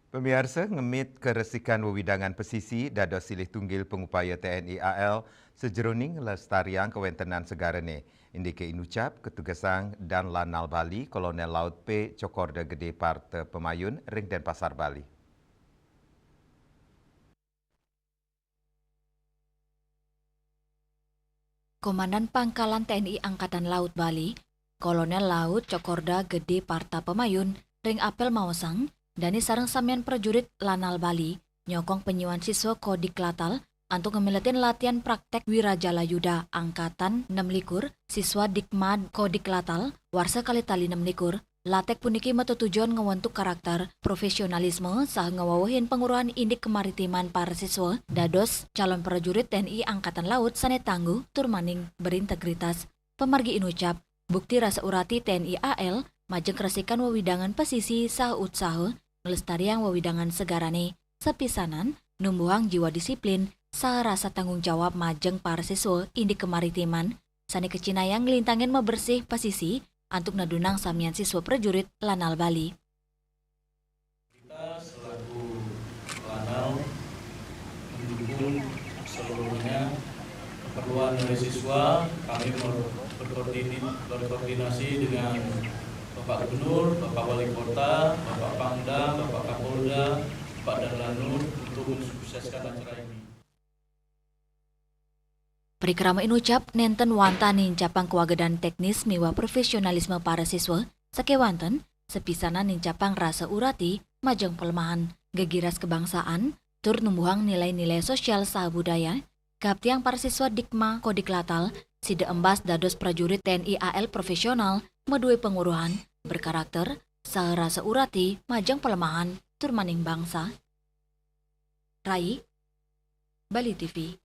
Pemirsa ngemit keresikan wewidangan pesisi dados silih tunggil pengupaya TNI AL sejeroning lestariang kewentenan segarane. Indike inucap ketugasang dan Lanal Bali Kolonel Laut P. Cokorda Gede Parte Pemayun ring Denpasar Bali. Komandan Pangkalan TNI Angkatan Laut Bali, Kolonel Laut Cokorda Gede Parta Pemayun, ring apel maosang, dani sareng samian prajurit Lanal Bali, nyokong penyuan siswa Kodik Latal, untuk ngemiletin latihan praktek Wirajala Yuda Angkatan 6 siswa Dikmad Kodik Latal, warsa kali tali 6 latek puniki metu tujuan ngewentuk karakter, profesionalisme, sah ngewawahin penguruhan indik kemaritiman para siswa, dados calon prajurit TNI Angkatan Laut sane tangguh, turmaning berintegritas. Pemargi inucap, bukti rasa urati TNI AL, majeng kresikan wewidangan pesisi sah utsaha, ngelestariang wewidangan segarane, sepisanan, numbuhang jiwa disiplin, sah rasa tanggung jawab majeng para siswa indik kemaritiman, sane kecinayang ngelintangin mebersih pesisi, untuk nadunang samian siswa prajurit Lanal Bali. Kita selaku Lanal mendukung seluruhnya keperluan dari siswa. Kami berkoordinasi dengan Bapak Gubernur, Bapak Wali Kota, Bapak Pangdam, Bapak Kapolda, Bapak Danlanut untuk mensukseskan acara ini. Perikrama inucap nenten wantanin capang kewagedan teknis miwa profesionalisme para siswa, sakewanten sepisanan nincapang rasa urati, majeng pelemahan, gegiras kebangsaan, tur numbuhang nilai-nilai sosial saha budaya, kaptiang para siswa Dikma Kodik Latal, sida embas dados prajurit TNI AL profesional, medue penguruhan, berkarakter, saha rasa urati, majeng pelemahan, tur maning bangsa. Rai, Bali TV.